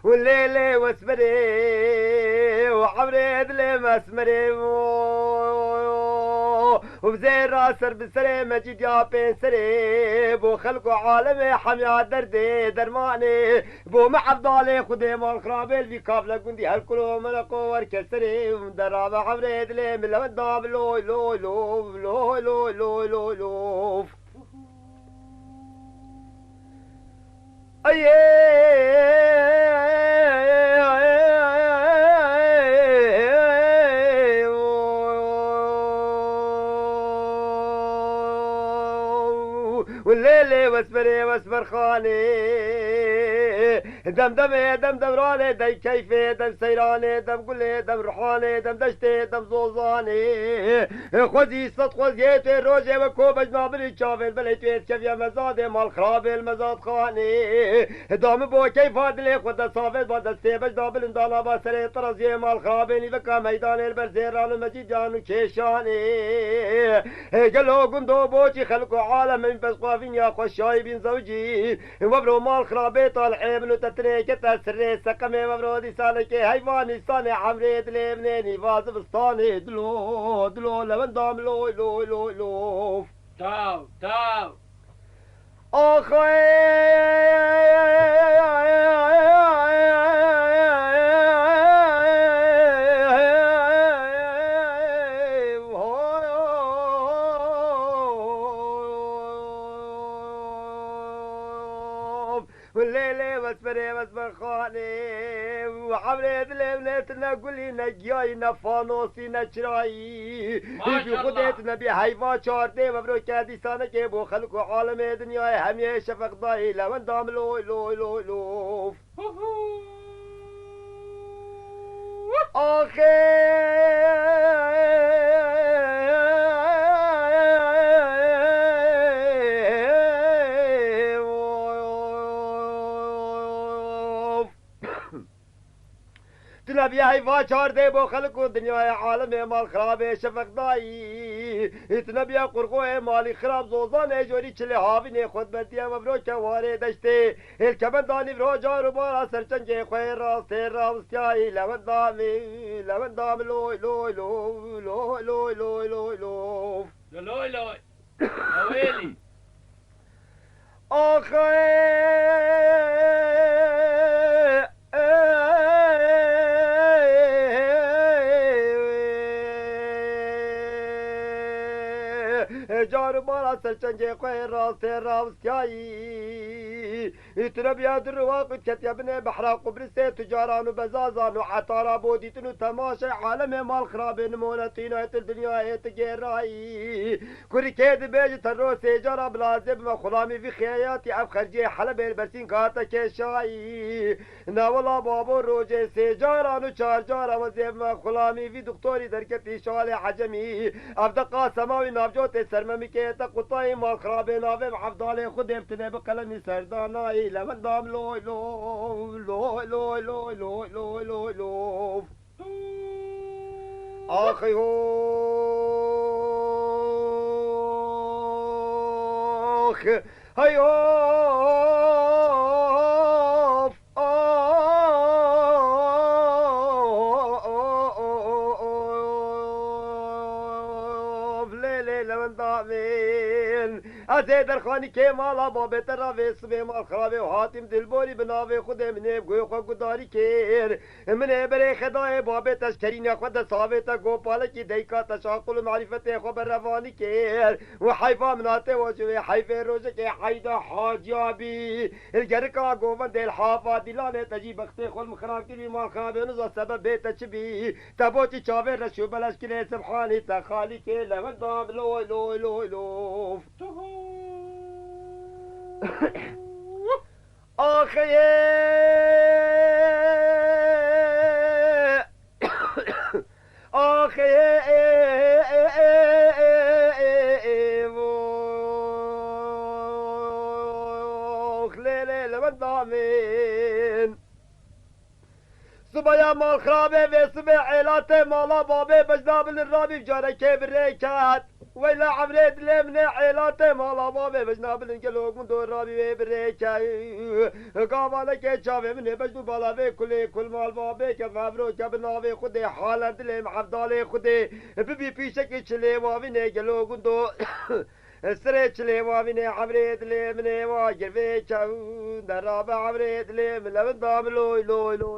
والليل واسمري وعبريد لي مسمري وبزين راسر بسري مجيد يا بين سري بو خلق عالمي حميا دردي درماني بو معبدالي خدي مال خرابيل في كابلا قندي هالكلو ملكو وركسري ومدراب عبريد لي من لمن داب لوي لوي لوي لوي لوي لوي لوي لوي والليل واسمري واسمر خاني دمدمي دمدم راني دم كيفي دم سيراني دم قلي دم روحاني دم دشتي دم زوزاني خوزي صد خوزيتي روجي وكو بجنابري شافل بليتويت كيف يا مزادي مال خراب المزاد خاني دام بو كيف هادلي خود صافل بعد السيبج دابل اندالا باسري طرزي مال خرابيني بكا ميدان البرزيران المجيد جانو كيشاني قلو قندو بوشي خلقو عالم من بس قافين يا خوشاي بين زوجي وبرو مال خرابي طالعي منو تتريك تسري سقمي مبرودي سالكي حيواني صاني عمري دلي منيني واز بستاني دلو دلو لمن دام لوي لوي لوي لوف تاو تاو والليل واسمري واسمر خاني وعمري دلمنتنا قولي نجاي نفانوسي نشراي في خديتنا بحيفا شاردي مبروك هادي سانك بو خلقو عالم دنيا هميه شفق ضاي لمن دام لوي لوي لوي لوف تنبي حيفا شاردي بو خلقو دنيا عالم مال خرابي شفق ضاي تنبي قرقو مالي خراب زوزان جوري چلي هاويني خود برديا مبروك واري دشتي الكبن داني بروجا ربارا سرچنجي خوي راستي راستياي لمن دام لوي لوي لوي لوي لوي لوي لوي لوي لوي لوي اويلي جار مالا سرچنجي خوي راستي راستياي تربيا درواق كتيا بني بحرا قبرسي تجاران وبزازان وعطارا بوديتن تماشا عالم مال خراب نمونتين الدنيا تجيراي كوري كيد بيج تروسي جارا بلازم وخلامي في خياتي اب خرجي حلب البرسين كاتا كيشاي ناولا بابو روجي سي جاران وچار جارا وزيب خلامي في دكتوري دركتي شوالي عجمي افدقا سماوي نافجوت سرممي كيتا قطاي مال خراب نافم عفضالي خود ابتني بقلمي سرداناي لمن دام لوي لوي لوي لوي لوي لوي لوي لوي لوي آخي هوخ هاي هوف ليلي لمن دامي ازه در خانی که مالا بابه تراوی سبه مال خرابه و حاتم دلبوری بناوه خود منه گوی خود گداری کر منه بره خدای بابه تشکرین خود صابه گوپاله کی دیکا تشاقل معرفت خود روانی کر و حیفا مناته و جوه حیف روزه که حیدا حاجیابی الگرکا گوون دل حافا دلانه تجی بخته خود مخراب کری مال خرابه نزا سبب بیت چبی تبوچی چاوه رشو بلش کنه سبحانی تخالی که لمن دام لوی لوی لوی لوف آخیه آخیه لیلی لمن دامین صبح مال خرابه و صبح عيلات مالا بابي بجناب الرابي بجارة كبر ريكات ويلا عمريد لمن عيلات مالا بابي بجناب الانقلوق من دور رابي بريكات قابانا كي شافي من بجنو بالا في كل مال بابي كفابرو كبناوي خدي حالا دلم عبدالي خدي ببي بيشك چلي وابي نقلوق من دور سريت لي وابني عمريد لي مني واجر في چاو درابة عمريد لي من لبن دام لوي لوي لوي